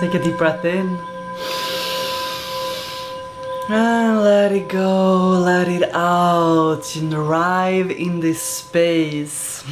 Take a deep breath in. And let it go, let it out, and arrive in this space.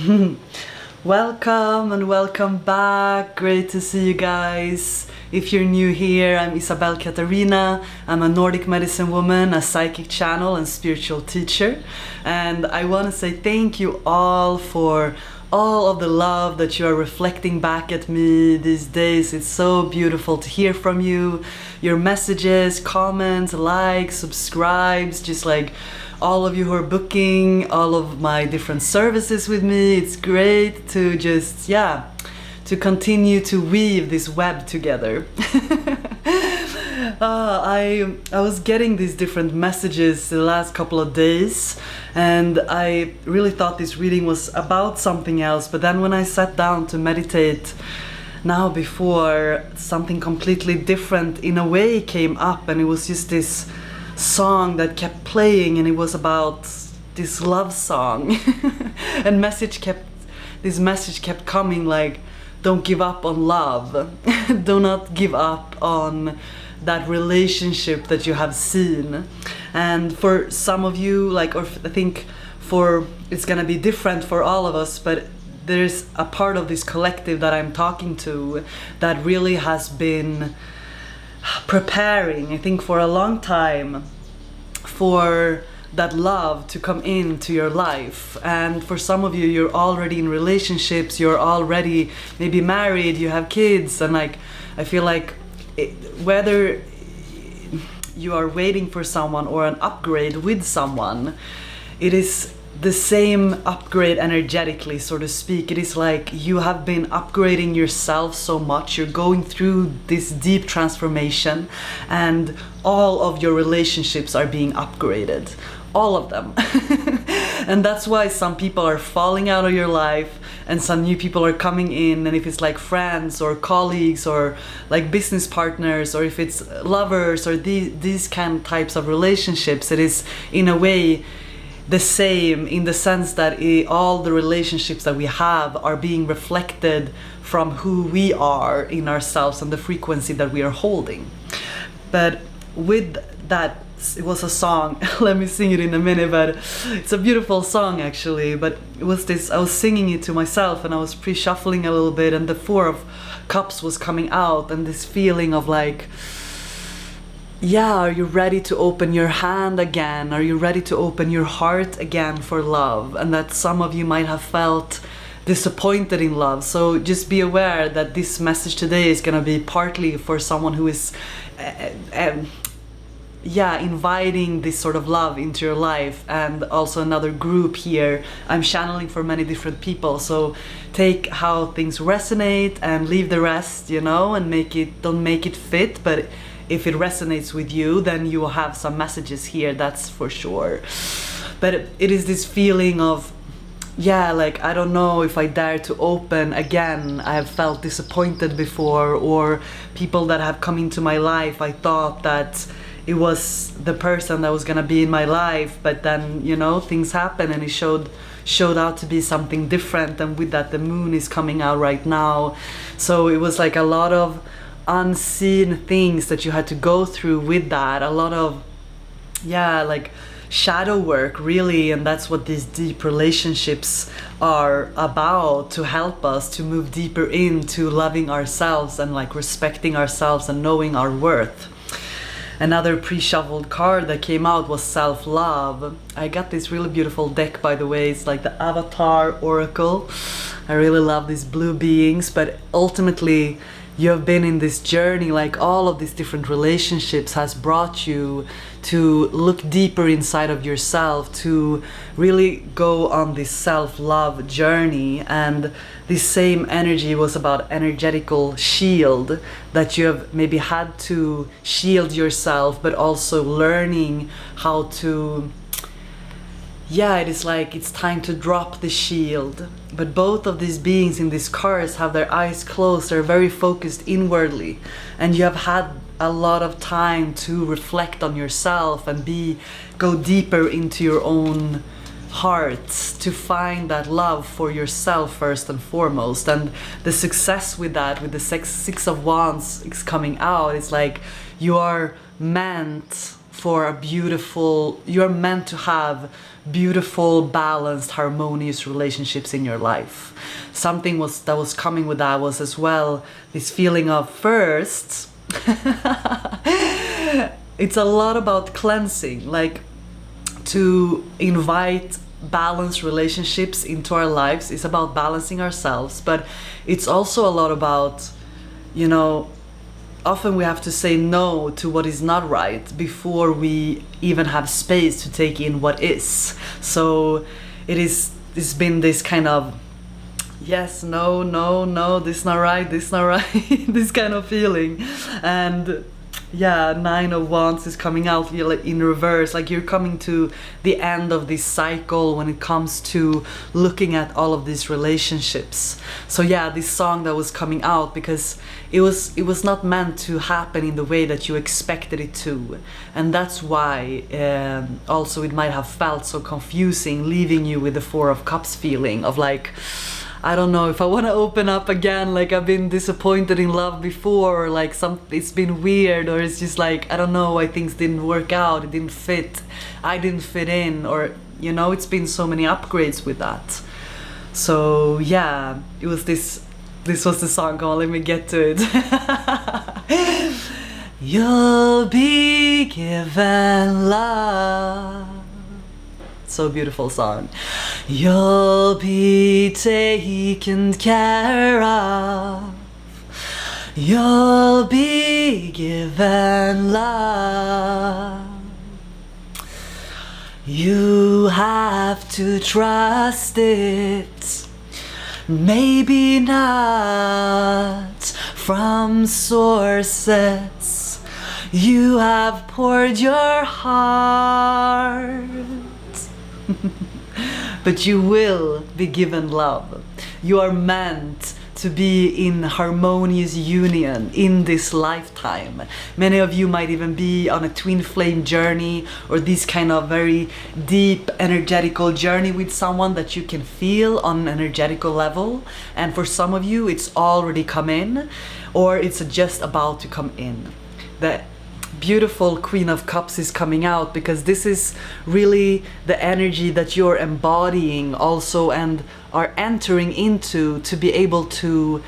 Welcome and welcome back. Great to see you guys. If you're new here, I'm Isabel Katarina. I'm a Nordic medicine woman, a psychic channel and spiritual teacher. And I want to say thank you all for all of the love that you are reflecting back at me these days. It's so beautiful to hear from you. Your messages, comments, likes, subscribes, just like all of you who are booking all of my different services with me. It's great to just, to continue to weave this web together. I was getting these different messages the last couple of days, and I really thought this reading was about something else, but then when I sat down to meditate now before, something completely different in a way came up, and it was just this song that kept playing, and it was about this love song. And this message kept coming, like, don't give up on love. Do not give up on that relationship that you have seen. And for some of you, I think it's gonna be different for all of us, but there's a part of this collective that I'm talking to that really has been preparing, I think, for a long time for that love to come into your life. And for some of you, you're already in relationships, you're already maybe married, you have kids, and I feel like whether you are waiting for someone or an upgrade with someone, it is the same upgrade energetically, so to speak. It is like you have been upgrading yourself so much, you're going through this deep transformation, and all of your relationships are being upgraded, all of them. And that's why some people are falling out of your life and some new people are coming in, and if it's like friends or colleagues or like business partners, or if it's lovers or these kind of types of relationships, it is in a way the same, in the sense that all the relationships that we have are being reflected from who we are in ourselves and the frequency that we are holding. But with that, it was a song, let me sing it in a minute, but it's a beautiful song actually. But it was this, I was singing it to myself and I was pre-shuffling a little bit, and the Four of Cups was coming out, and this feeling of like, are you ready to open your hand again? Are you ready to open your heart again for love? And that some of you might have felt disappointed in love. So just be aware that this message today is gonna be partly for someone who is inviting this sort of love into your life, and also another group here. I'm channeling for many different people, so take how things resonate and leave the rest, and don't make it fit. But if it resonates with you, then you will have some messages here, that's for sure. But it is this feeling of, I don't know if I dare to open again. I have felt disappointed before, or people that have come into my life, I thought that it was the person that was gonna be in my life, but then, things happen and it showed out to be something different. And with that, the moon is coming out right now. So it was like a lot of unseen things that you had to go through with that, a lot of shadow work really. And that's what these deep relationships are about, to help us to move deeper into loving ourselves and respecting ourselves and knowing our worth. Another pre-shuffled card that came out was self-love. I got this really beautiful deck, by the way. It's like the Avatar Oracle. I really love these blue beings, but ultimately you have been in this journey, all of these different relationships has brought you to look deeper inside of yourself, to really go on this self-love journey. And this same energy was about energetical shield, that you have maybe had to shield yourself, but also learning how to, it is like it's time to drop the shield. But both of these beings in these cards have their eyes closed, they're very focused inwardly, and you have had a lot of time to reflect on yourself and go deeper into your own heart, to find that love for yourself first and foremost. And the success with that, with the Six of Wands is coming out, it's like you are meant for a beautiful, you're meant to have beautiful, balanced, harmonious relationships in your life. Something that was coming with that was as well this feeling of first it's a lot about cleansing, like to invite balanced relationships into our lives is about balancing ourselves, but it's also a lot about, you know, often we have to say no to what is not right before we even have space to take in what is. So it's been this kind of yes, no, no, no, this not right, this not right, this kind of feeling. And yeah, Nine of Wands is coming out in reverse, like you're coming to the end of this cycle when it comes to looking at all of these relationships. So yeah, this song that was coming out, because it was not meant to happen in the way that you expected it to, and that's why also it might have felt so confusing, leaving you with the Four of Cups feeling of like, I don't know if I want to open up again, like I've been disappointed in love before, or like it's been weird, or it's just like, I don't know, why things didn't work out, it didn't fit, I didn't fit in, or you know, it's been so many upgrades with that. So yeah, it was this was the song. Come on, let me get to it. You'll be given love. So beautiful song. You'll be taken care of. You'll be given love. You have to trust it. Maybe not from sources you have poured your heart. But you will be given love. You are meant to be in harmonious union in this lifetime. Many of you might even be on a twin flame journey, or this kind of very deep energetical journey with someone that you can feel on an energetical level. And for some of you, it's already come in, or it's just about to come in. The beautiful Queen of Cups is coming out, because this is really the energy that you're embodying also and are entering into, to be able to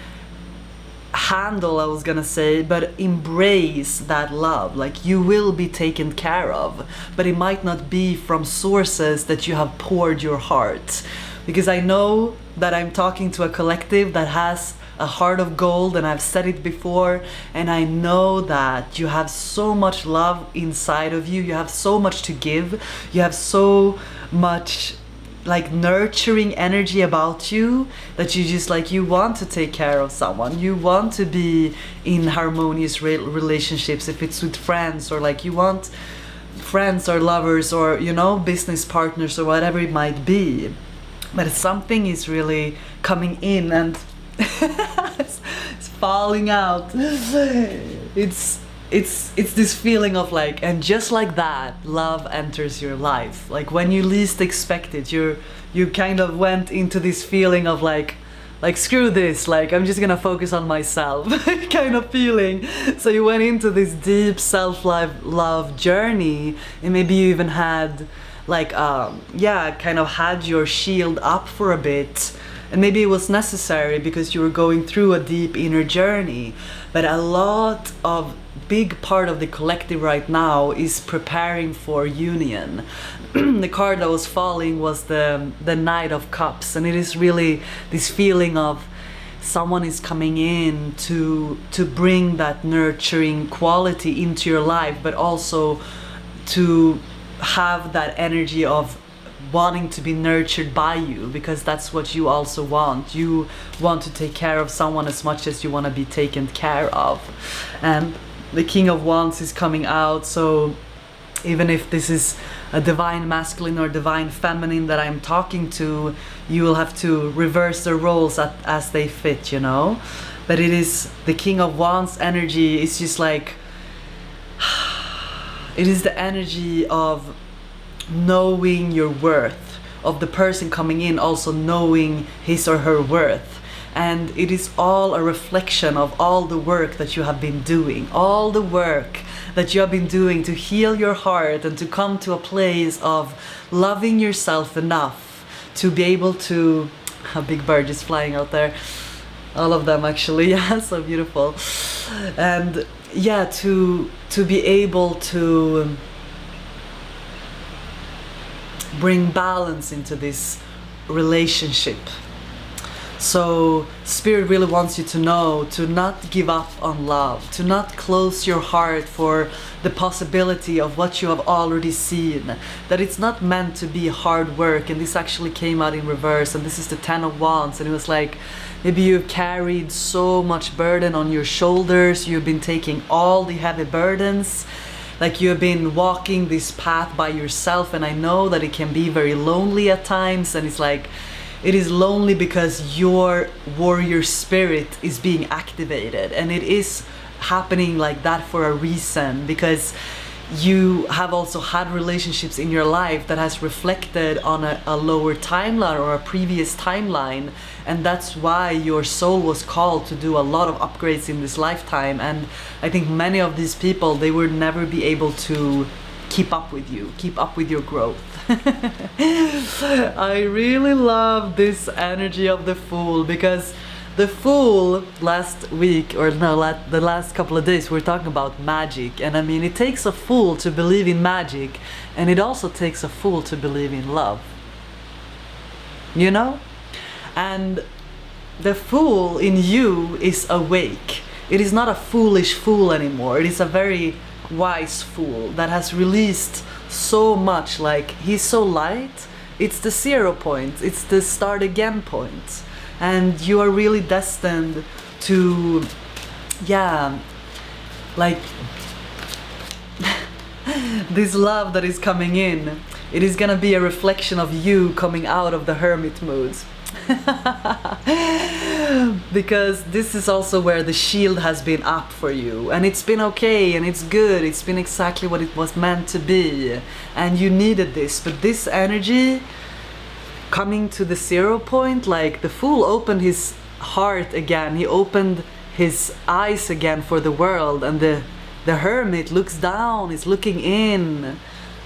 handle, I was gonna say, but embrace that love. Like you will be taken care of, but it might not be from sources that you have poured your heart. Because I know that I'm talking to a collective that has a heart of gold, and I've said it before, and I know that you have so much love inside of you, you have so much to give, you have so much like nurturing energy about you, that you just like, you want to take care of someone, you want to be in harmonious relationships, if it's with friends, or like you want friends or lovers, or you know, business partners, or whatever it might be. But something is really coming in, and it's falling out. It's this feeling of like, and just like that, love enters your life. Like when you least expect it, you kind of went into this feeling of like screw this, like I'm just gonna focus on myself kind of feeling. So you went into this deep self-love journey, and maybe you even had like kind of had your shield up for a bit. And maybe it was necessary because you were going through a deep inner journey. But a lot of big part of the collective right now is preparing for union. The card that was falling was the Knight of Cups, and it is really this feeling of someone is coming in to bring that nurturing quality into your life, but also to have that energy of wanting to be nurtured by you, because that's what you also want. You want to take care of someone as much as you want to be taken care of. And the King of Wands is coming out, so even if this is a divine masculine or divine feminine that I'm talking to, you will have to reverse the roles as they fit, you know. But it is the King of Wands energy. It's just like it is the energy of knowing your worth, of the person coming in also knowing his or her worth. And it is all a reflection of all the work that you have been doing, all the work that you have been doing to heal your heart and to come to a place of loving yourself enough to be able to... A big bird is flying out there. All of them actually, yeah, so beautiful. And yeah, to be able to bring balance into this relationship. So Spirit really wants you to know to not give up on love, to not close your heart for the possibility of what you have already seen, that it's not meant to be hard work. And this actually came out in reverse, and this is the 10 of Wands, and it was like, maybe you've carried so much burden on your shoulders, you've been taking all the heavy burdens, like you've been walking this path by yourself. And I know that it can be very lonely at times, and it's like, it is lonely because your warrior spirit is being activated, and it is happening like that for a reason, because you have also had relationships in your life that has reflected on a lower timeline or a previous timeline, and that's why your soul was called to do a lot of upgrades in this lifetime. And I think many of these people, they would never be able to keep up with you, keep up with your growth. I really love this energy of the Fool, because the Fool last week, or no, the last couple of days, we're talking about magic. And I mean, it takes a fool to believe in magic, and it also takes a fool to believe in love. You know? And the Fool in you is awake. It is not a foolish fool anymore. It is a very wise fool that has released so much. Like, he's so light. It's the 0 point. It's the start again point. And you are really destined to, yeah, like this love that is coming in, it is gonna be a reflection of you coming out of the hermit mood. Because this is also where the shield has been up for you, and it's been okay, and it's good, it's been exactly what it was meant to be, and you needed this. But this energy coming to the 0 point, like the Fool opened his heart again, he opened his eyes again for the world, and the hermit looks down, is looking in.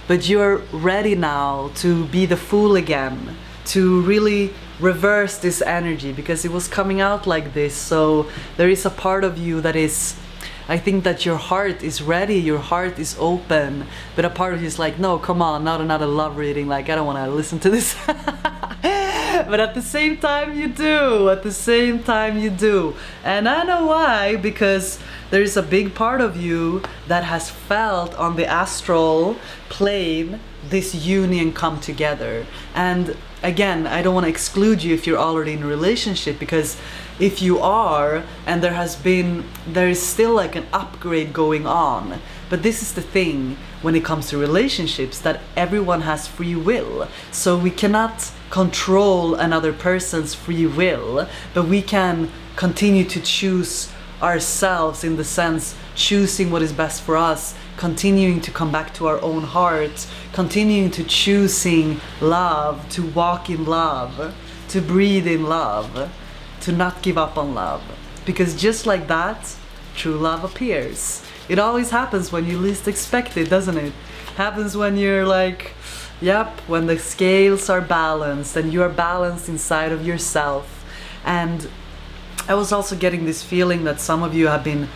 But you're ready now to be the Fool again, to really reverse this energy, because it was coming out like this. So there is a part of you that is, I think that your heart is ready, your heart is open, but a part of you is like, no, come on, not another love reading, like I don't want to listen to this. But at the same time you do, at the same time you do. And I know why, because there is a big part of you that has felt on the astral plane this union come together. And again, I don't want to exclude you if you're already in a relationship, because if you are, and there is still like an upgrade going on. But this is the thing when it comes to relationships, that everyone has free will. So we cannot control another person's free will, but we can continue to choose ourselves, in the sense choosing what is best for us, continuing to come back to our own heart, continuing to choosing love, to walk in love, to breathe in love, to not give up on love. Because just like that, true love appears. It always happens when you least expect it, doesn't it? Happens when you're like, yep, when the scales are balanced and you are balanced inside of yourself. And I was also getting this feeling that some of you have been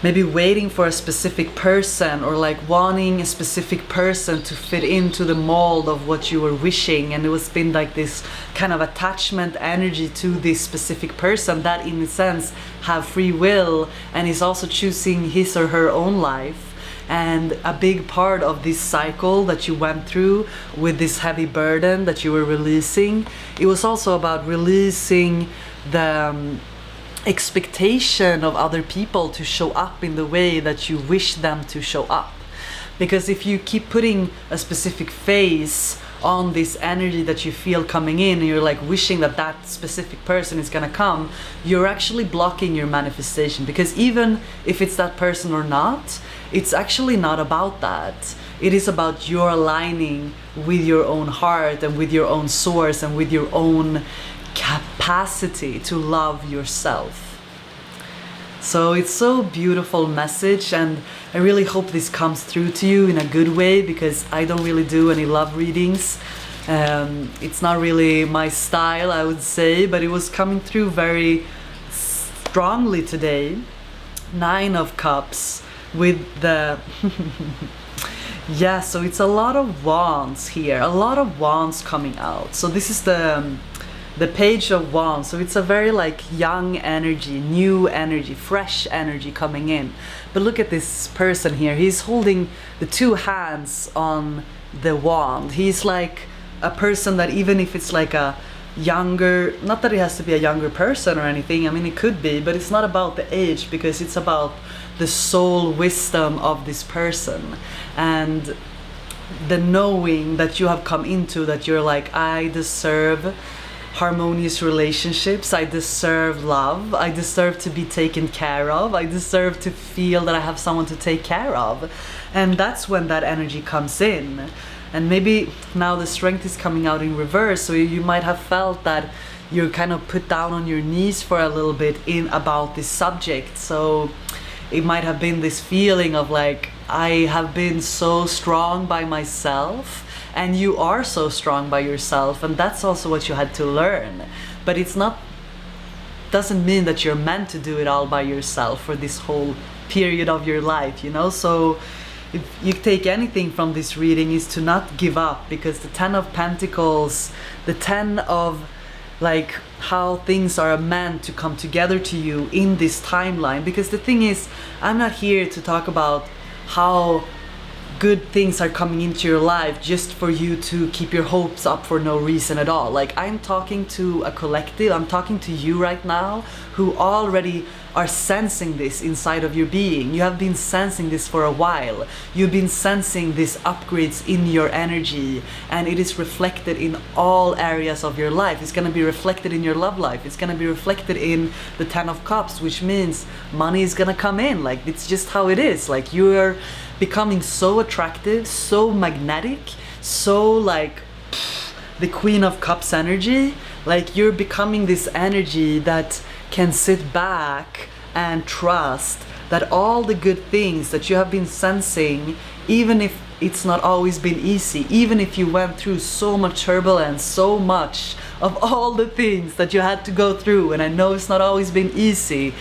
maybe waiting for a specific person, or like wanting a specific person to fit into the mold of what you were wishing, and it was been like this kind of attachment energy to this specific person that in a sense have free will and is also choosing his or her own life. And a big part of this cycle that you went through with this heavy burden that you were releasing, it was also about releasing the expectation of other people to show up in the way that you wish them to show up. Because if you keep putting a specific face on this energy that you feel coming in, and you're like wishing that that specific person is gonna come, you're actually blocking your manifestation. Because even if it's that person or not, it's actually not about that. It is about your aligning with your own heart and with your own source and with your own capacity to love yourself. So it's so beautiful message, and I really hope this comes through to you in a good way, because I don't really do any love readings. It's not really my style, I would say, but it was coming through very strongly today. 9 of Cups with the yeah, so it's a lot of wands here, a lot of wands coming out. So this is the Page of Wands, so it's a very like young energy, new energy, fresh energy coming in. But look at this person here, he's holding the 2 hands on the wand. He's like a person that, even if it's like a younger, not that it has to be a younger person or anything, I mean it could be, but it's not about the age, because it's about the soul wisdom of this person and the knowing that you have come into, that you're like, I deserve harmonious relationships, I deserve love, I deserve to be taken care of, I deserve to feel that I have someone to take care of. And that's when that energy comes in. And maybe now the Strength is coming out in reverse, so you might have felt that you're kind of put down on your knees for a little bit in about this subject. So it might have been this feeling of like, I have been so strong by myself, and you are so strong by yourself, and that's also what you had to learn. But it's not, doesn't mean that you're meant to do it all by yourself for this whole period of your life, you know. So if you take anything from this reading, is to not give up, because the 10 of Pentacles, the 10 of like how things are meant to come together to you in this timeline. Because the thing is, I'm not here to talk about how good things are coming into your life just for you to keep your hopes up for no reason at all. Like, I'm talking to a collective, I'm talking to you right now who already are sensing this inside of your being. You have been sensing this for a while. You've been sensing these upgrades in your energy, and it is reflected in all areas of your life. It's going to be reflected in your love life. It's going to be reflected in the 10 of Cups, which means money is going to come in. Like, it's just how it is. Like, you're becoming so attractive, so magnetic, so like the Queen of Cups energy. Like, you're becoming this energy that can sit back and trust that all the good things that you have been sensing, even if it's not always been easy, even if you went through so much turbulence, so much of all the things that you had to go through, and I know it's not always been easy,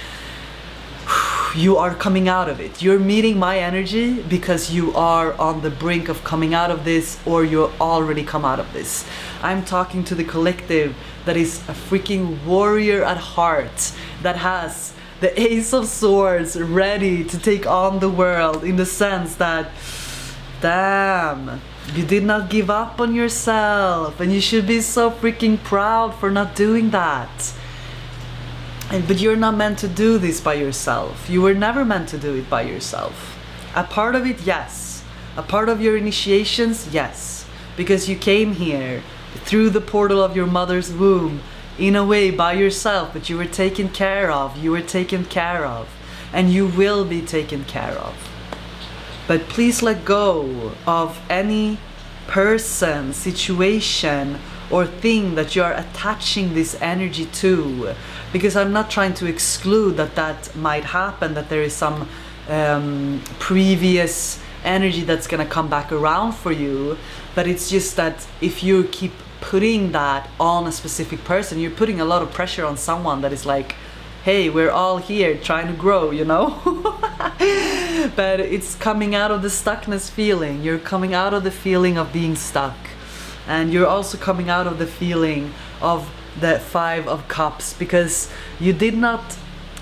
you are coming out of it. You're meeting my energy because you are on the brink of coming out of this, or you're already come out of this. I'm talking to the collective that is a freaking warrior at heart, that has the Ace of Swords ready to take on the world, in the sense that, damn, you did not give up on yourself, and you should be so freaking proud for not doing that. But you're not meant to do this by yourself. You were never meant to do it by yourself. A part of it, yes. A part of your initiations, yes. Because you came here through the portal of your mother's womb, in a way by yourself, but you were taken care of. You were taken care of. And you will be taken care of. But please let go of any person, situation, or thing that you are attaching this energy to. Because I'm not trying to exclude that that might happen, that there is some previous energy that's gonna come back around for you. But it's just that if you keep putting that on a specific person, you're putting a lot of pressure on someone that is like, hey, we're all here trying to grow, you know? But it's coming out of the stuckness feeling. You're coming out of the feeling of being stuck. And you're also coming out of the feeling of the 5 of Cups, because you did not,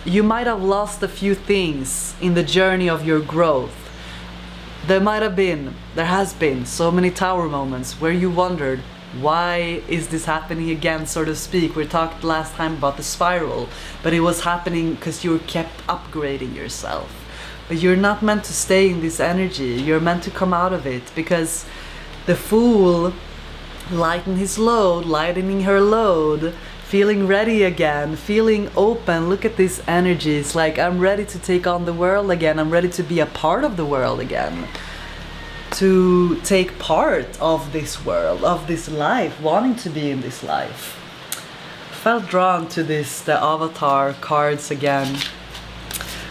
you might have lost a few things in the journey of your growth. There has been so many tower moments where you wondered, why is this happening again, so to speak? We talked last time about the spiral, but it was happening because you kept upgrading yourself. But you're not meant to stay in this energy. You're meant to come out of it, because the Fool lighten his load, lightening her load, feeling ready again, feeling open. Look at this energy. It's like, I'm ready to take on the world again. I'm ready to be a part of the world again. to take part of this world, of this life, wanting to be in this life. Felt drawn to this, the avatar cards again.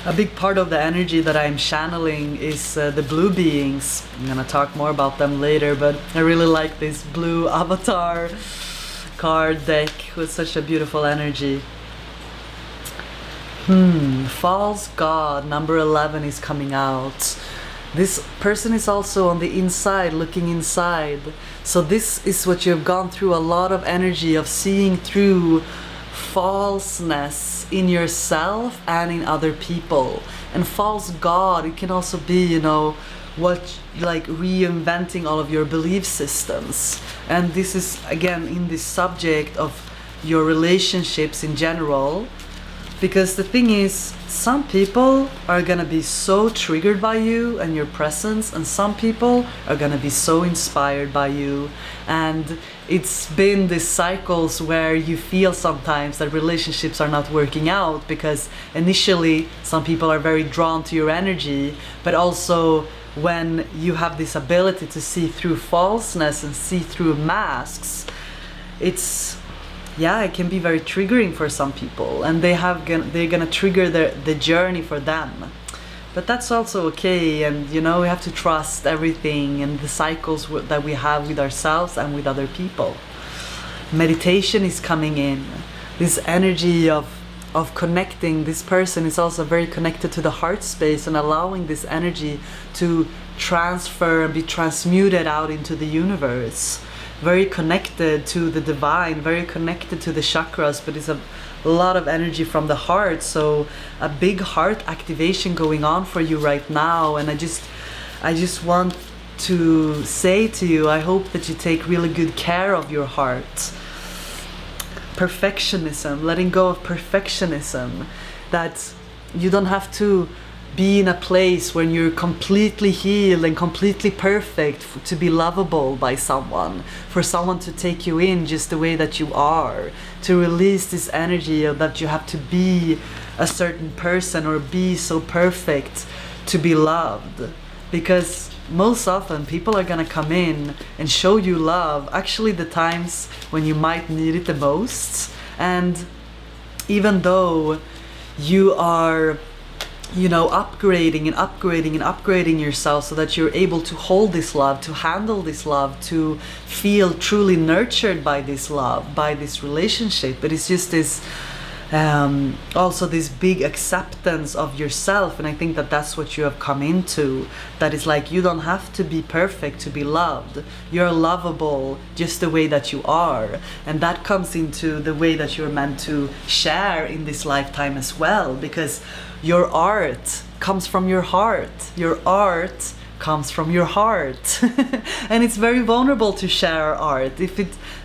A big part of the energy that I'm channeling is the blue beings. I'm gonna talk more about them later, but I really like this blue avatar card deck with such a beautiful energy. False God, number 11 is coming out. This person is also on the inside, looking inside. So this is what you've gone through, a lot of energy of seeing through falseness in yourself and in other people. And false God, it can also be, you know, what, like reinventing all of your belief systems. And this is again in this subject of your relationships in general. Because the thing is, some people are gonna be so triggered by you and your presence, and some people are gonna be so inspired by you. And it's been these cycles where you feel sometimes that relationships are not working out because initially some people are very drawn to your energy, but also when you have this ability to see through falseness and see through masks, it can be very triggering for some people, and they're gonna trigger the journey for them. But that's also okay, and you know, we have to trust everything and the cycles that we have with ourselves and with other people. Meditation is coming in. This energy of connecting. This person is also very connected to the heart space and allowing this energy to transfer and be transmuted out into the universe. Very connected to the divine, very connected to the chakras, but it's a lot of energy from the heart. So a big heart activation going on for you right now. And I just want to say to you, I hope that you take really good care of your heart. Perfectionism, letting go of perfectionism, that you don't have to be in a place when you're completely healed and completely perfect to be lovable by someone, for someone to take you in just the way that you are, to release this energy of that you have to be a certain person or be so perfect to be loved. Because most often people are gonna come in and show you love actually the times when you might need it the most. And even though you are, you know, upgrading yourself so that you're able to hold this love, to handle this love, to feel truly nurtured by this love, by this relationship. But it's just this also this big acceptance of yourself, and I think that that's what you have come into. That is like, you don't have to be perfect to be loved. You're lovable just the way that you are, and that comes into the way that you're meant to share in this lifetime as well, because your art comes from your heart. Your art comes from your heart. And it's very vulnerable to share art.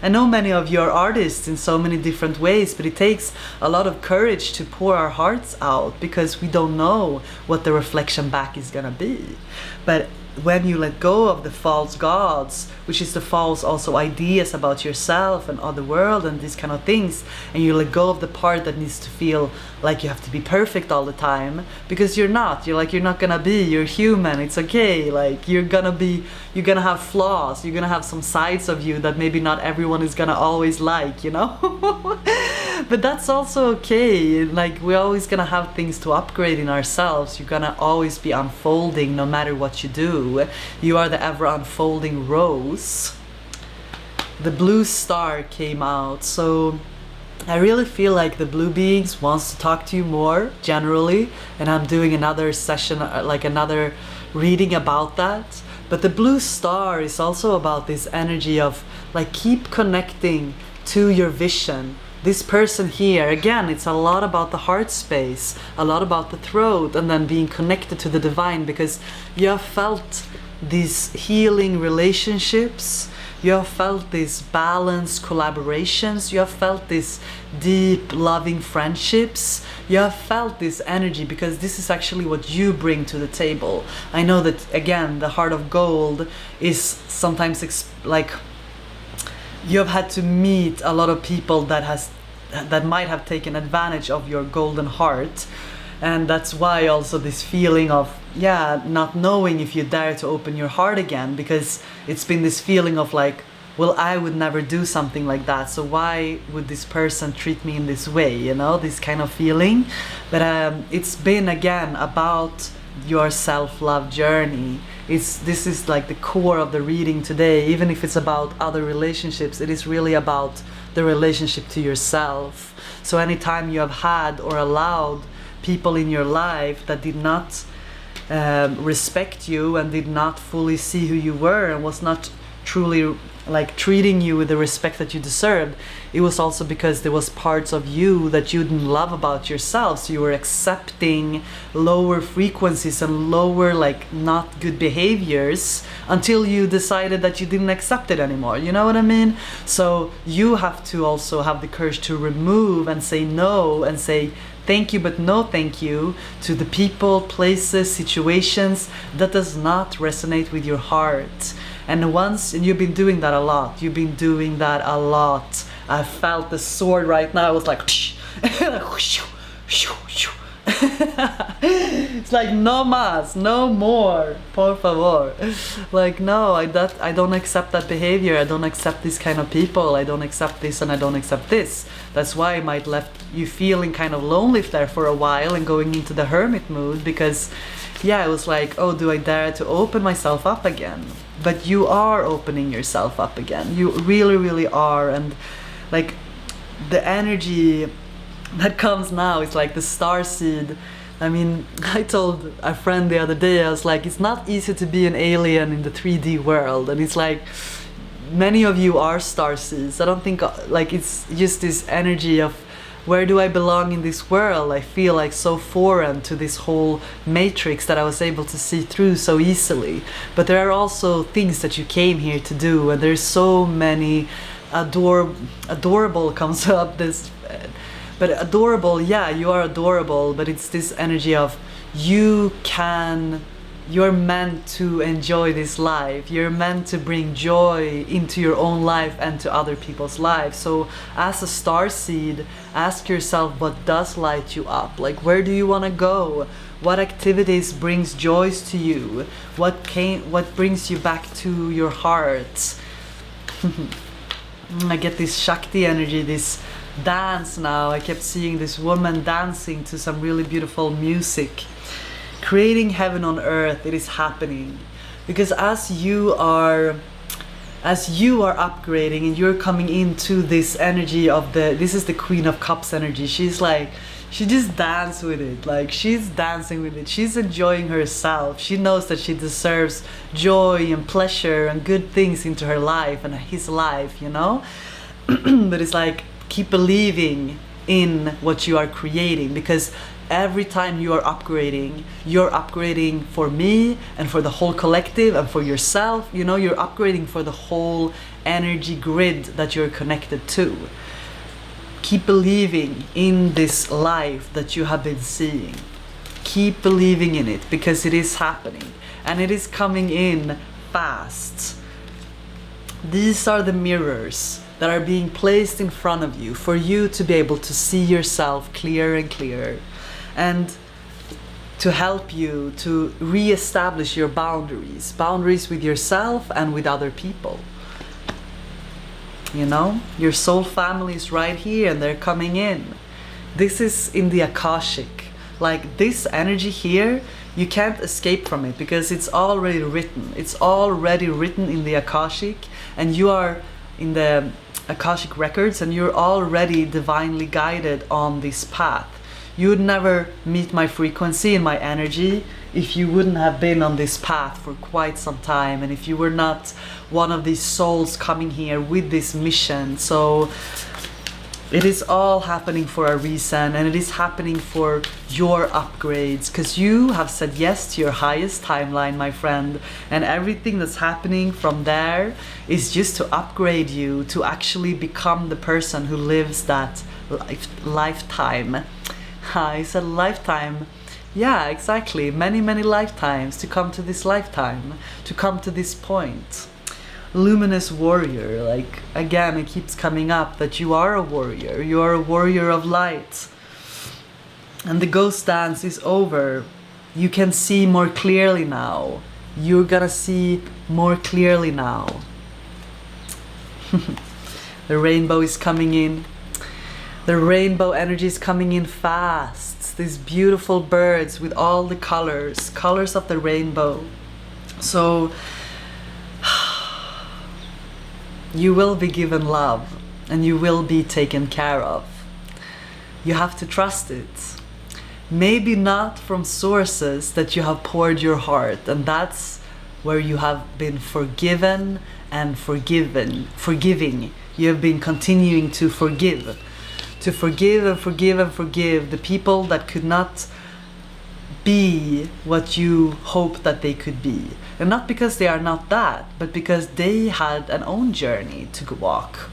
I know many of you are artists in so many different ways, but it takes a lot of courage to pour our hearts out, because we don't know what the reflection back is gonna be. But when you let go of the false gods, which is the false also ideas about yourself and other world and these kind of things, and you let go of the part that needs to feel like you have to be perfect all the time, because you're not. You're not gonna be. You're human. It's okay. Like, you're gonna have flaws. You're gonna have some sides of you that maybe not everyone is gonna always like, you know. But that's also okay. Like, we're always gonna have things to upgrade in ourselves. You're gonna always be unfolding no matter what you do. You are the ever unfolding rose. The blue star came out, so I really feel like the blue beings wants to talk to you more generally, and I'm doing another session, like another reading about that. But the blue star is also about this energy of like, keep connecting to your vision. This person here, again, it's a lot about the heart space, a lot about the throat, and then being connected to the divine, because you have felt these healing relationships, you have felt these balanced collaborations, you have felt these deep loving friendships, you have felt this energy, because this is actually what you bring to the table. I know that, again, the heart of gold is sometimes like, you have had to meet a lot of people that might have taken advantage of your golden heart, And that's why also this feeling of, yeah, not knowing if you dare to open your heart again, because it's been this feeling of like, well, I would never do something like that, so why would this person treat me in this way, you know, this kind of feeling. But it's been again about your self-love journey. This is like the core of the reading today. Even if it's about other relationships, it is really about the relationship to yourself. So anytime you have had or allowed people in your life that did not respect you and did not fully see who you were and was not truly like treating you with the respect that you deserved, it was also because there was parts of you that you didn't love about yourself. So you were accepting lower frequencies and lower, like, not good behaviors until you decided that you didn't accept it anymore. You know what I mean? So you have to also have the courage to remove and say no, and say thank you but no thank you to the people, places, situations that does not resonate with your heart. And you've been doing that a lot. You've been doing that a lot. I felt the sword right now. I was like, it's like, no más, no more, por favor. Like, no, I don't accept that behavior. I don't accept this kind of people. I don't accept this and I don't accept this. That's why it might left you feeling kind of lonely there for a while and going into the hermit mood, because yeah, it was like, oh, do I dare to open myself up again? But you are opening yourself up again. You really, really are. And like the energy that comes now is like the starseed. I mean, I told a friend the other day, I was like, it's not easy to be an alien in the 3D world. And it's like, many of you are starseeds. I don't think, like, it's just this energy of, where do I belong in this world? I feel like so foreign to this whole matrix that I was able to see through so easily. But there are also things that you came here to do, and there's so many adorable comes up this, but adorable, yeah, you are adorable, but it's this energy of you're meant to enjoy this life. You're meant to bring joy into your own life and to other people's lives. So as a starseed, ask yourself, what does light you up? Like, where do you want to go? What activities brings joys to you? What brings you back to your heart? I get this Shakti energy, this dance now. I kept seeing this woman dancing to some really beautiful music. Creating heaven on earth, it is happening. Because as you are upgrading and you're coming into this energy of this is the Queen of Cups energy. She's like, she just dances with it. Like, she's dancing with it. She's enjoying herself. She knows that she deserves joy and pleasure and good things into her life and his life, you know? But it's like, keep believing in what you are creating, because every time you are upgrading for me and for the whole collective and for yourself. You know, you're upgrading for the whole energy grid that you're connected to. Keep believing in this life that you have been seeing. Keep believing in it, because it is happening and it is coming in fast. These are the mirrors that are being placed in front of you for you to be able to see yourself clearer and clearer, and to help you to re-establish your boundaries with yourself and with other people. You know, your soul family is right here and they're coming in. This is in the Akashic. Like, this energy here, you can't escape from it, because it's already written. It's already written in the Akashic, and you are in the Akashic records, and you're already divinely guided on this path. You would never meet my frequency and my energy if you wouldn't have been on this path for quite some time, and if you were not one of these souls coming here with this mission. So it is all happening for a reason, and it is happening for your upgrades, because you have said yes to your highest timeline, my friend, and everything that's happening from there is just to upgrade you to actually become the person who lives that lifetime. It's a lifetime. Yeah, exactly. Many, many lifetimes to come to this lifetime, to come to this point. Luminous warrior, like, again, it keeps coming up that you are a warrior. You are a warrior of light. and the ghost dance is over. You can see more clearly now. You're gonna see more clearly now. The rainbow is coming in. The rainbow energy is coming in fast. These beautiful birds with all the colors of the rainbow. So you will be given love and you will be taken care of. You have to trust it. Maybe not from sources that you have poured your heart, and that's where you have been forgiven and forgiving. You have been continuing to forgive and forgive the people that could not be what you hope that they could be. And not because they are not that, but because they had an own journey to walk.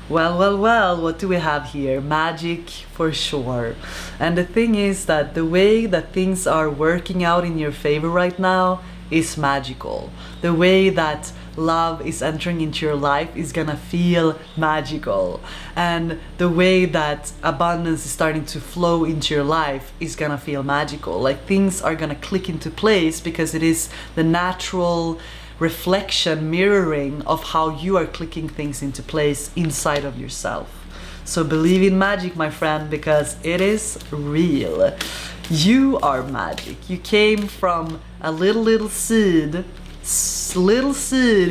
Well, what do we have here? Magic for sure. And the thing is that the way that things are working out in your favor right now is magical. The way that love is entering into your life is gonna feel magical. And the way that abundance is starting to flow into your life is gonna feel magical. Like things are gonna click into place because it is the natural reflection, mirroring of how you are clicking things into place inside of yourself. So believe in magic, my friend, because it is real. You are magic. You came from a little seed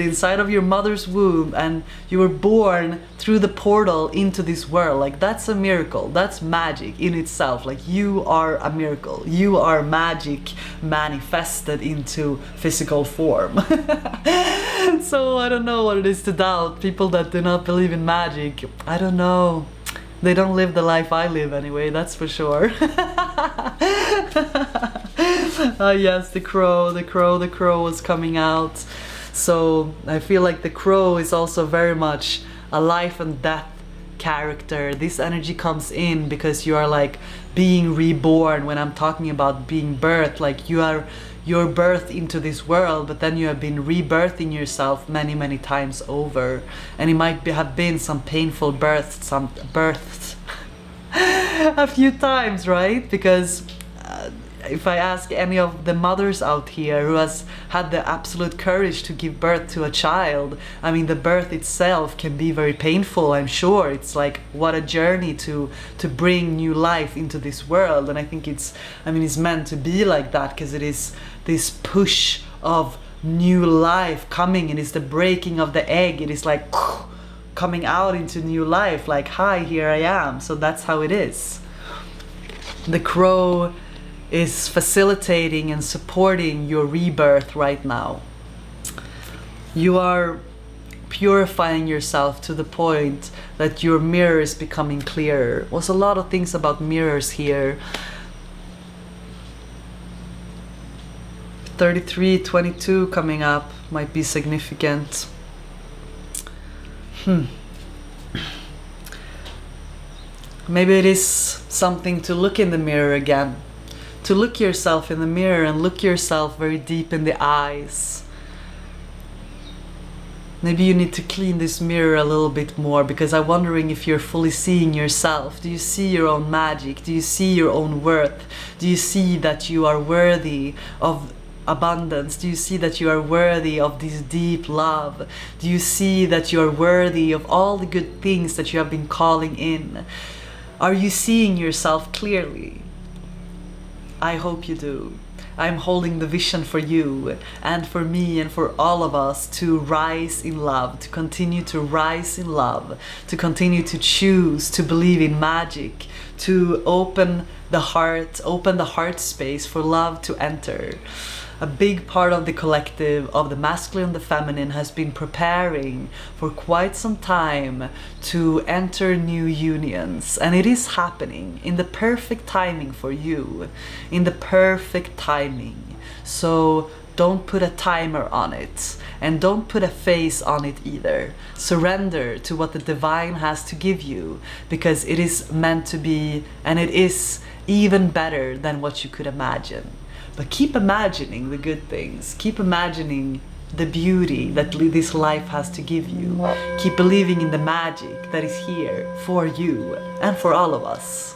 inside of your mother's womb, and you were born through the portal into this world. Like that's a miracle. That's magic in itself. Like you are a miracle. You are magic manifested into physical form. So I don't know what it is to doubt people that do not believe in magic. I don't know. They don't live the life I live anyway, that's for sure. Yes, the crow was coming out. So I feel like the crow is also very much a life and death character. This energy comes in because you are like being reborn. When I'm talking about being birthed, like you're birthed into this world, but then you have been rebirthing yourself many times over, and it might have been some painful births a few times, right? Because if I ask any of the mothers out here who has had the absolute courage to give birth to a child, I mean, the birth itself can be very painful, I'm sure. It's like, what a journey to bring new life into this world. And I think it's meant to be like that, because it is this push of new life coming, and it's the breaking of the egg. It is like coming out into new life, like, hi, here I am. So that's how it is. The crow is facilitating and supporting your rebirth right now. You are purifying yourself to the point that your mirror is becoming clearer. Was a lot of things about mirrors here. 3322 coming up might be significant. Maybe it is something to look in the mirror again. To look yourself in the mirror and look yourself very deep in the eyes. Maybe you need to clean this mirror a little bit more, because I'm wondering if you're fully seeing yourself. Do you see your own magic? Do you see your own worth? Do you see that you are worthy of abundance? Do you see that you are worthy of this deep love? Do you see that you are worthy of all the good things that you have been calling in? Are you seeing yourself clearly? I hope you do. I'm holding the vision for you and for me and for all of us to rise in love, to continue to rise in love, to continue to choose to believe in magic, to open the heart space for love to enter. A big part of the collective of the masculine and the feminine has been preparing for quite some time to enter new unions, and it is happening in the perfect timing for you, in the perfect timing. So don't put a timer on it, and don't put a face on it either. Surrender to what the divine has to give you, because it is meant to be, and it is even better than what you could imagine. But keep imagining the good things. Keep imagining the beauty that this life has to give you. Keep believing in the magic that is here for you and for all of us.